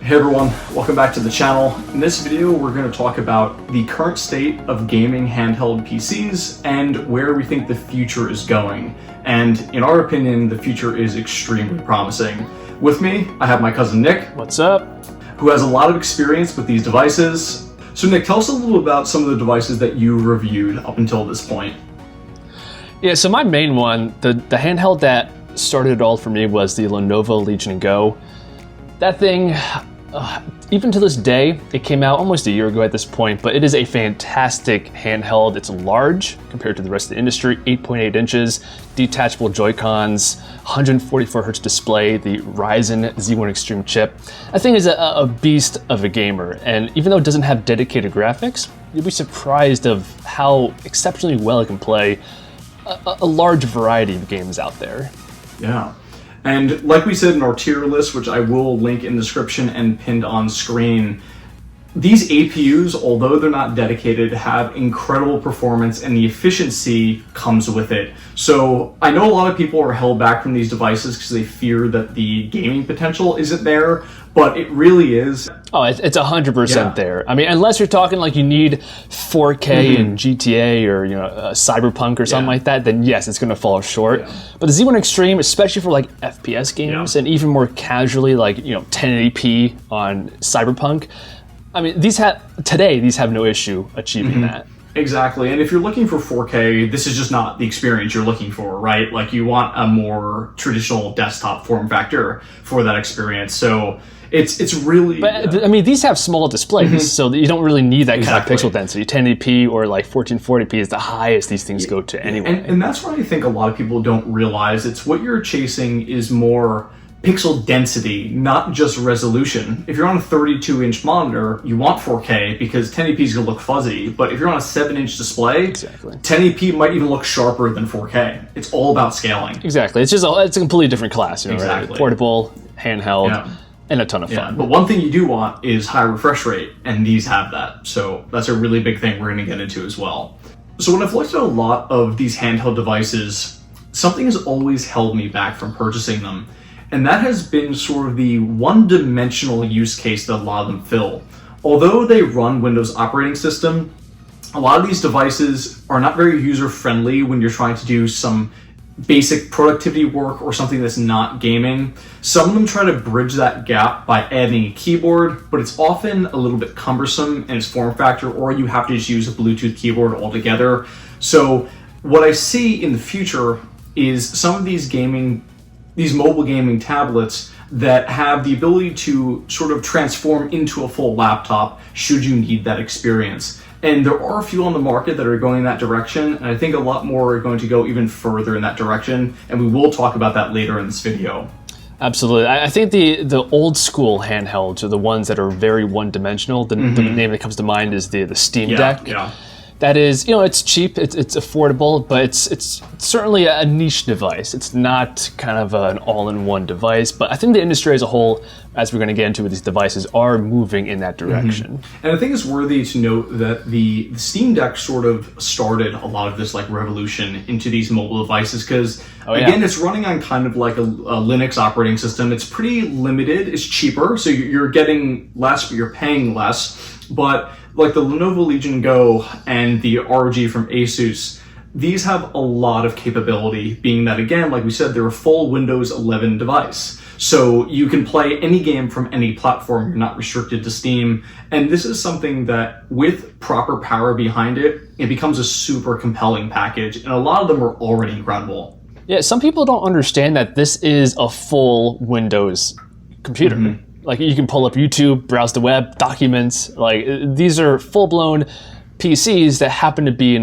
Hey everyone, welcome back to the channel. In this video, we're going to talk about the current state of gaming handheld PCs and where we think the future is going. And in our opinion, the future is extremely promising. With me, I have my cousin Nick. What's up? Who has a lot of experience with these devices. So Nick, tell us a little about some of the devices that you reviewed up until this point. Yeah, so my main one, the handheld that started it all for me was the Lenovo Legion Go. That thing, even to this day, it came out almost a year ago at this point, but it is a fantastic handheld. It's large compared to the rest of the industry, 8.8 inches, detachable Joy-Cons, 144 hertz display, the Ryzen Z1 Extreme chip. That thing is a beast of a gamer, and even though it doesn't have dedicated graphics, you'll be surprised of how exceptionally well it can play a large variety of games out there. Yeah. And like we said in our tier list, which I will link in the description and pinned on screen, these APUs, although they're not dedicated, have incredible performance and the efficiency comes with it. So I know a lot of people are held back from these devices because they fear that the gaming potential isn't there, but it really is. Oh, it's 100% there. I mean, unless you're talking like you need 4K and GTA or Cyberpunk or something like that, then yes, it's going to fall short. Yeah. But the Z1 Extreme, especially for like FPS games and even more casually, like 1080p on Cyberpunk, I mean, these have no issue achieving that. Exactly, and if you're looking for 4K, this is just not the experience you're looking for, right? Like you want a more traditional desktop form factor for that experience. So it's really... But I mean, these have small displays, so you don't really need that kind of pixel density. 1080p or like 1440p is the highest these things go to anyway. And that's what I think a lot of people don't realize. It's what you're chasing is more pixel density, not just resolution. If you're on a 32-inch monitor, you want 4K because 1080p is going to look fuzzy. But if you're on a 7-inch display, 1080p might even look sharper than 4K. It's all about scaling. Exactly. It's a completely different class. Right? Portable, handheld, and a ton of fun. But one thing you do want is high refresh rate, and these have that. So that's a really big thing we're going to get into as well. So when I've looked at a lot of these handheld devices, something has always held me back from purchasing them. And that has been sort of the one-dimensional use case that a lot of them fill. Although they run Windows operating system, a lot of these devices are not very user-friendly when you're trying to do some basic productivity work or something that's not gaming. Some of them try to bridge that gap by adding a keyboard, but it's often a little bit cumbersome in its form factor, or you have to just use a Bluetooth keyboard altogether. So what I see in the future is some of these mobile gaming tablets that have the ability to sort of transform into a full laptop should you need that experience. And there are a few on the market that are going in that direction, and I think a lot more are going to go even further in that direction, and we will talk about that later in this video. Absolutely. I think the old school handhelds are the ones that are very one-dimensional. The name that comes to mind is the Steam Deck. Yeah. That is, it's cheap, it's affordable, but it's certainly a niche device. It's not kind of an all-in-one device, but I think the industry as a whole, as we're going to get into with these devices, are moving in that direction. And I think it's worthy to note that the Steam Deck sort of started a lot of this like revolution into these mobile devices because, again, it's running on kind of like a Linux operating system. It's pretty limited, it's cheaper, so you're getting less, but you're paying less. But like the Lenovo Legion Go and the ROG from Asus, these have a lot of capability, being that, again, like we said, they're a full Windows 11 device. So you can play any game from any platform. You're not restricted to Steam. And this is something that, with proper power behind it, it becomes a super compelling package. And a lot of them are already incredible. Yeah, some people don't understand that this is a full Windows computer. Like you can pull up YouTube, browse the web, documents. Like these are full-blown PCs that happen to be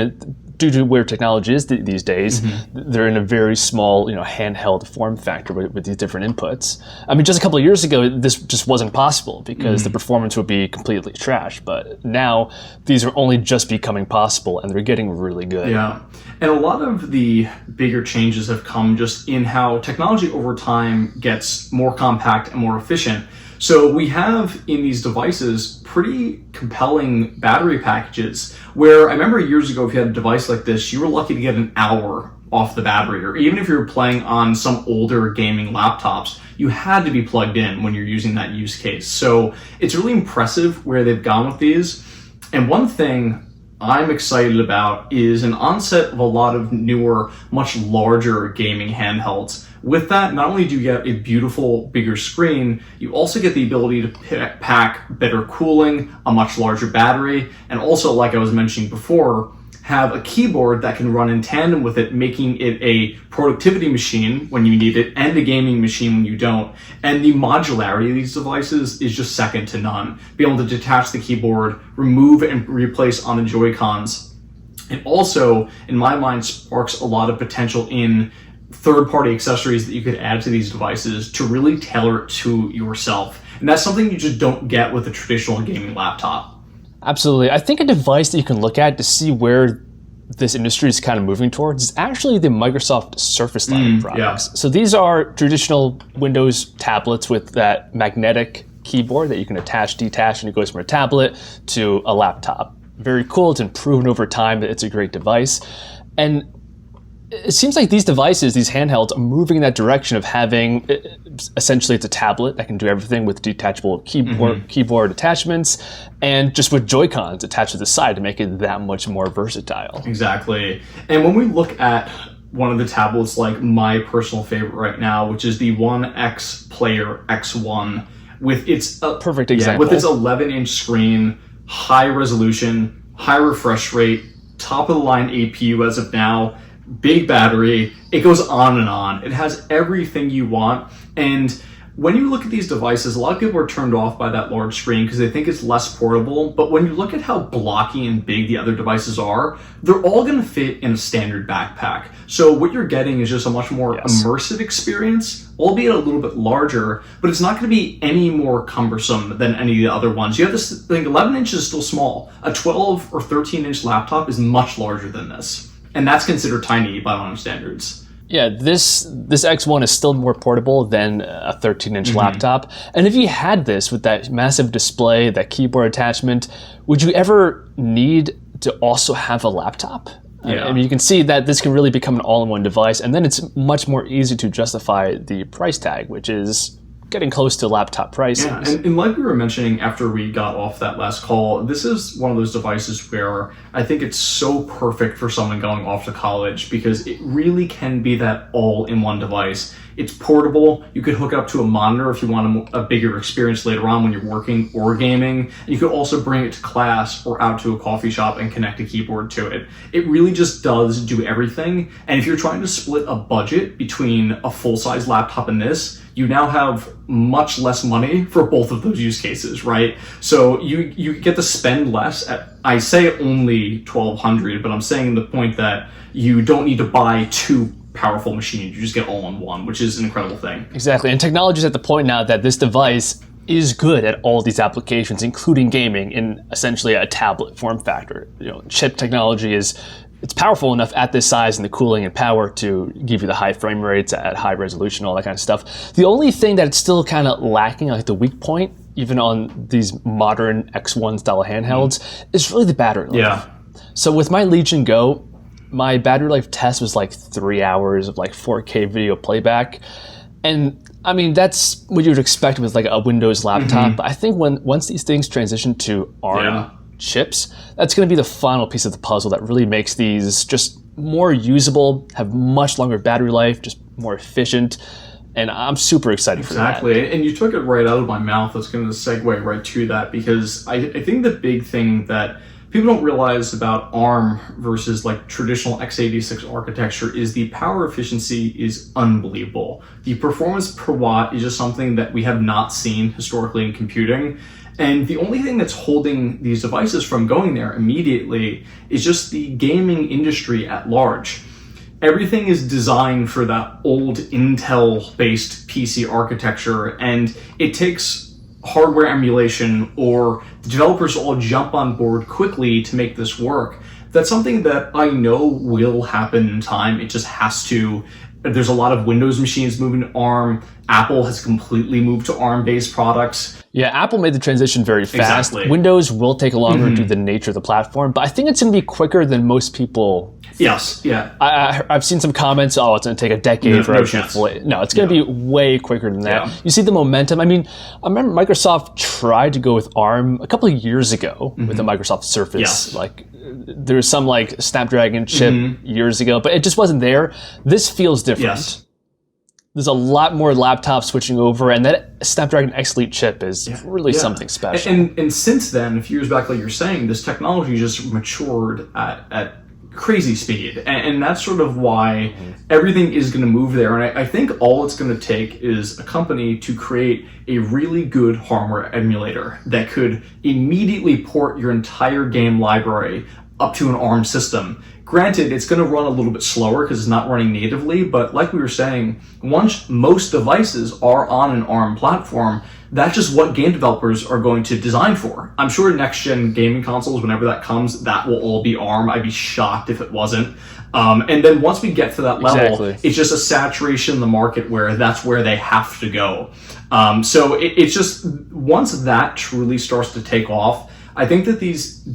due to where technology is these days, they're in a very small, handheld form factor with these different inputs. I mean, just a couple of years ago, this just wasn't possible because the performance would be completely trash. But now these are only just becoming possible, and they're getting really good. Yeah, and a lot of the bigger changes have come just in how technology over time gets more compact and more efficient. So we have in these devices pretty compelling battery packages where I remember years ago, if you had a device like this, you were lucky to get an hour off the battery, or even if you were playing on some older gaming laptops, you had to be plugged in when you're using that use case. So it's really impressive where they've gone with these. And one thing I'm excited about is an onset of a lot of newer, much larger gaming handhelds. With that, not only do you get a beautiful, bigger screen, you also get the ability to pack better cooling, a much larger battery, and also, like I was mentioning before, have a keyboard that can run in tandem with it, making it a productivity machine when you need it and a gaming machine when you don't. And the modularity of these devices is just second to none. Be able to detach the keyboard, remove and replace on the Joy-Cons. It also, in my mind, sparks a lot of potential in third-party accessories that you could add to these devices to really tailor it to yourself. And that's something you just don't get with a traditional gaming laptop. Absolutely. I think a device that you can look at to see where this industry is kind of moving towards is actually the Microsoft Surface line of products. Yeah. So these are traditional Windows tablets with that magnetic keyboard that you can attach, detach, and it goes from a tablet to a laptop. Very cool. It's been proven over time that it's a great device. And it seems like these devices, these handhelds, are moving in that direction of having, essentially it's a tablet that can do everything with detachable keyboard attachments and just with Joy-Cons attached to the side to make it that much more versatile. Exactly. And when we look at one of the tablets, like my personal favorite right now, which is the One X Player X1, with its perfect example. With its 11-inch screen, high resolution, high refresh rate, top of the line APU as of now, big battery, it goes on and on. It has everything you want. And when you look at these devices, a lot of people are turned off by that large screen because they think it's less portable. But when you look at how blocky and big the other devices are, they're all going to fit in a standard backpack. So what you're getting is just a much more immersive experience, albeit a little bit larger, but it's not going to be any more cumbersome than any of the other ones. You have this thing, 11 inches is still small. A 12 or 13-inch laptop is much larger than this. And that's considered tiny by modern standards. Yeah, this X1 is still more portable than a 13-inch laptop. And if you had this with that massive display, that keyboard attachment, would you ever need to also have a laptop? Yeah. I mean, you can see that this can really become an all-in-one device, and then it's much more easy to justify the price tag, which is getting close to laptop prices. Yeah, and like we were mentioning after we got off that last call, this is one of those devices where I think it's so perfect for someone going off to college because it really can be that all-in-one device. It's portable. You could hook it up to a monitor if you want a bigger experience later on when you're working or gaming. And you could also bring it to class or out to a coffee shop and connect a keyboard to it. It really just does do everything. And if you're trying to split a budget between a full-size laptop and this, you now have much less money for both of those use cases, right? So you get to spend less at, I say only $1,200, but I'm saying the point that you don't need to buy two powerful machines. You just get all in one, which is an incredible thing. Exactly. And technology is at the point now that this device is good at all these applications, including gaming in essentially a tablet form factor. Chip technology it's powerful enough at this size and the cooling and power to give you the high frame rates at high resolution, all that kind of stuff. The only thing that it's still kind of lacking, like the weak point, even on these modern X1 style handhelds, is really the battery life. Yeah. So with my Legion Go, my battery life test was like 3 hours of like 4K video playback. And I mean, that's what you would expect with like a Windows laptop. But I think once these things transition to ARM chips, that's going to be the final piece of the puzzle that really makes these just more usable, have much longer battery life, just more efficient. And I'm super excited for that. Exactly. And you took it right out of my mouth. That's going to segue right to that because I think the big thing that people don't realize about ARM versus like traditional x86 architecture is the power efficiency is unbelievable. The performance per watt is just something that we have not seen historically in computing. And the only thing that's holding these devices from going there immediately is just the gaming industry at large. Everything is designed for that old Intel-based PC architecture, and it takes hardware emulation or the developers all jump on board quickly to make this work. That's something that I know will happen in time. It just has to. There's a lot of Windows machines moving to ARM. Apple has completely moved to ARM-based products. Yeah, Apple made the transition very fast. Exactly. Windows will take longer due to the nature of the platform, but I think it's going to be quicker than most people. Yes, yeah. I've seen some comments, oh, it's going to take a decade for everything to fully. No, it's going to be way quicker than that. Yeah. You see the momentum. I mean, I remember Microsoft tried to go with ARM a couple of years ago with the Microsoft Surface. Yes. Like, there was some like Snapdragon chip years ago, but it just wasn't there. This feels different. Yes. There's a lot more laptops switching over, and that Snapdragon X Elite chip is really something special. And since then, a few years back, like you're saying, this technology just matured at crazy speed. And that's sort of why everything is going to move there. And I think all it's going to take is a company to create a really good hardware emulator that could immediately port your entire game library up to an ARM system. Granted, it's going to run a little bit slower because it's not running natively, but like we were saying, once most devices are on an ARM platform, that's just what game developers are going to design for. I'm sure next-gen gaming consoles, whenever that comes, that will all be ARM. I'd be shocked if it wasn't. And then once we get to that level, it's just a saturation in the market where that's where they have to go. So it's just, once that truly starts to take off, I think that these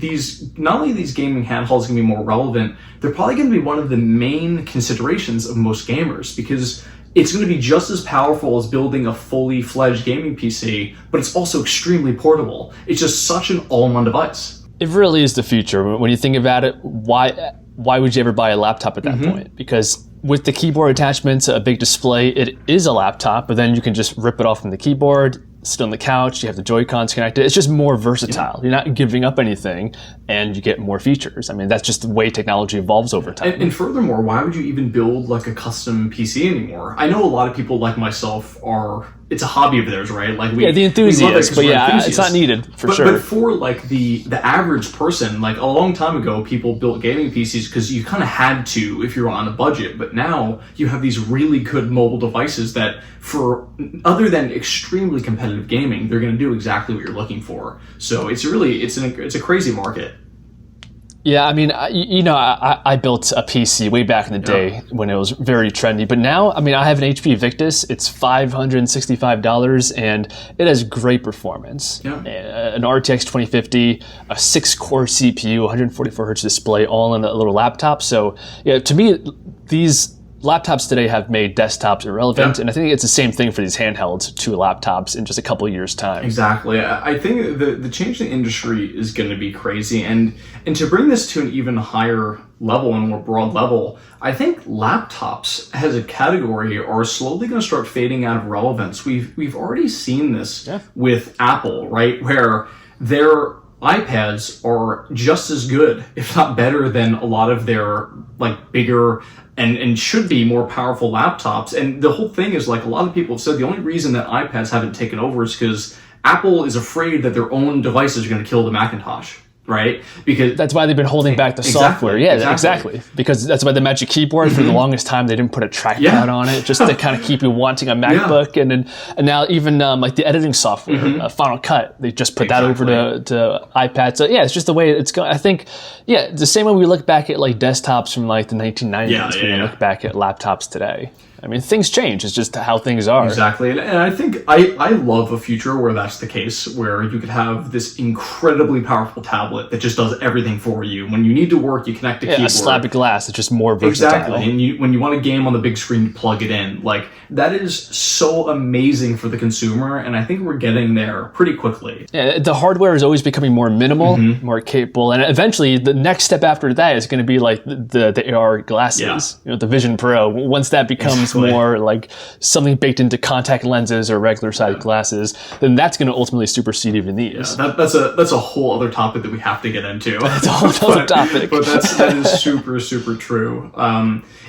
not only these gaming handhelds can be more relevant, they're probably going to be one of the main considerations of most gamers, because it's going to be just as powerful as building a fully fledged gaming PC, but it's also extremely portable. It's just such an all-in-one device. It really is the future. When you think about it, why would you ever buy a laptop at that point? Because with the keyboard attachments, a big display, it is a laptop, but then you can just rip it off from the keyboard, sit on the couch, you have the Joy-Cons connected. It's just more versatile. You're not giving up anything, and you get more features. I mean, that's just the way technology evolves over time. And furthermore, why would you even build like a custom PC anymore? I know a lot of people like myself it's a hobby of theirs, right? Like the enthusiasts, but it's not needed for sure. But for like the average person, like a long time ago, people built gaming PCs because you kind of had to if you're on a budget. But now you have these really good mobile devices that, for other than extremely competitive gaming, they're going to do exactly what you're looking for. So it's a crazy market. Yeah, I mean, I built a PC way back in the day when it was very trendy. But now, I mean, I have an HP Victus. It's $565, and it has great performance. Yeah. An RTX 2050, a 6-core CPU, 144 hertz display, all in a little laptop. So, yeah, to me, these laptops today have made desktops irrelevant, and I think it's the same thing for these handhelds to laptops in just a couple of years' time. Exactly. I think the change in the industry is going to be crazy, and to bring this to an even higher level and more broad level, I think laptops as a category are slowly going to start fading out of relevance. We've already seen this with Apple, right, where their iPads are just as good, if not better, than a lot of their like bigger and should be more powerful laptops. And the whole thing is, like, a lot of people have said the only reason that iPads haven't taken over is because Apple is afraid that their own devices are going to kill the Macintosh. Right? Because that's why they've been holding back the software. Yeah, exactly. Because that's why the Magic Keyboard, for the longest time, they didn't put a trackpad on it, just to kind of keep you wanting a MacBook. And now even like the editing software, Final Cut, they just put that over to iPad. So yeah, it's just the way it's going. I think, the same way we look back at like desktops from like the 1990s, we look back at laptops today. I mean, things change. It's just how things are. Exactly. And I think I love a future where that's the case, where you could have this incredibly powerful tablet that just does everything for you. When you need to work, you connect a keyboard. A slab of glass. It's just more versatile. Exactly. And when you want a game on the big screen, you plug it in. Like, that is so amazing for the consumer, and I think we're getting there pretty quickly. Yeah, the hardware is always becoming more minimal, more capable, and eventually the next step after that is going to be like the AR glasses, the Vision Pro. Once that becomes more like something baked into contact lenses or regular sized glasses, then that's going to ultimately supersede even these. Yeah, that's a whole other topic that we have to get into. That's a whole other topic. But that is super, super true.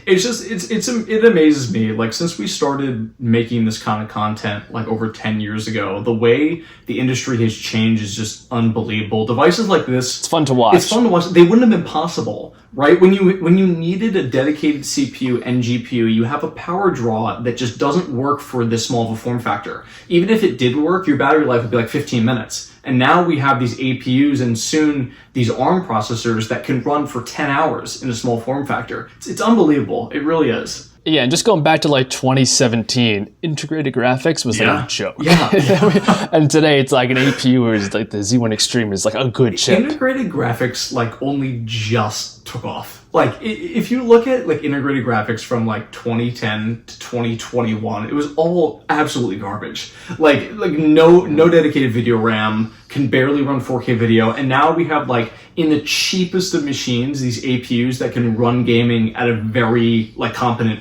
It amazes me, like, since we started making this kind of content like over 10 years ago, the way the industry has changed is just unbelievable. Devices like this, it's fun to watch. They wouldn't have been possible, right? When you needed a dedicated CPU and GPU, you have a power draw that just doesn't work for this small of a form factor. Even if it did work, your battery life would be like 15 minutes. And now we have these APUs and soon these ARM processors that can run for 10 hours in a small form factor. It's unbelievable. It really is. Yeah, and just going back to like 2017, integrated graphics was like a joke. Yeah. And today it's like an APU is like the Z1 Extreme is like a good chip. Integrated graphics like only just took off. Like if you look at like integrated graphics from like 2010 to 2021, it was all absolutely garbage. Like no dedicated video RAM, can barely run 4K video, and now we have like in the cheapest of machines these APUs that can run gaming at a very like competent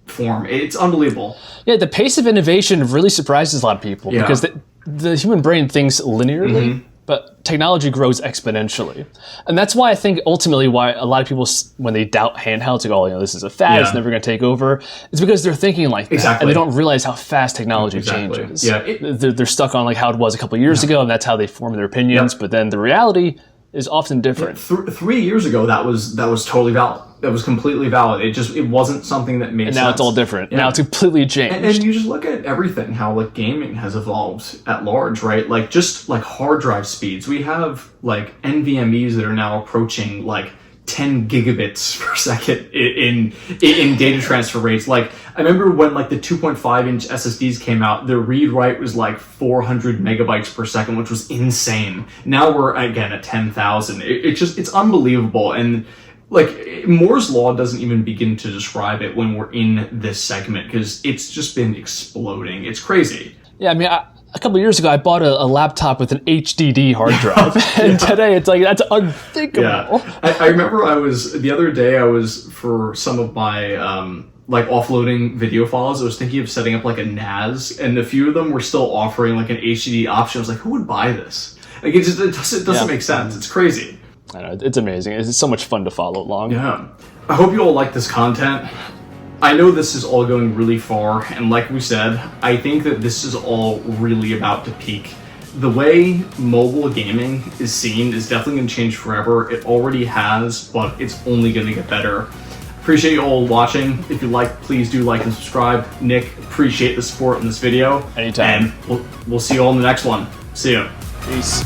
form. It's unbelievable. Yeah, the pace of innovation really surprises a lot of people because the human brain thinks linearly, but technology grows exponentially. And that's why I think ultimately why a lot of people, when they doubt handhelds, like, oh, you know, this is a fad, it's never going to take over, it's because they're thinking like that, and they don't realize how fast technology changes. Yeah, they're stuck on like how it was a couple of years ago, and that's how they form their opinions, but then the reality is often different. 3 years ago, that was totally valid. That was completely valid. It wasn't something that made sense. And now it's all different. Yeah. Now it's completely changed. And you just look at everything, how like gaming has evolved at large, right? Like just like hard drive speeds. We have like NVMe's that are now approaching like 10 gigabits per second in data transfer rates. Like I remember when like the 2.5 inch SSDs came out, the read write was like 400 megabytes per second, which was insane. Now we're again at 10,000. It's unbelievable. And like Moore's law doesn't even begin to describe it when we're in this segment because it's just been exploding. It's crazy. Yeah, I mean, a couple of years ago, I bought a laptop with an HDD hard drive, and today it's like that's unthinkable. Yeah. I remember the other day I was for some of my like offloading video files. I was thinking of setting up like a NAS, and a few of them were still offering like an HDD option. I was like, who would buy this? Like it doesn't make sense. It's crazy. I know, it's amazing. It's so much fun to follow along. Yeah. I hope you all like this content. I know this is all going really far, and like we said, I think that this is all really about to peak. The way mobile gaming is seen is definitely going to change forever. It already has, but it's only going to get better. Appreciate you all watching. If you like, please do like and subscribe. Nick, appreciate the support in this video. Anytime. And we'll see you all in the next one. See ya. Peace.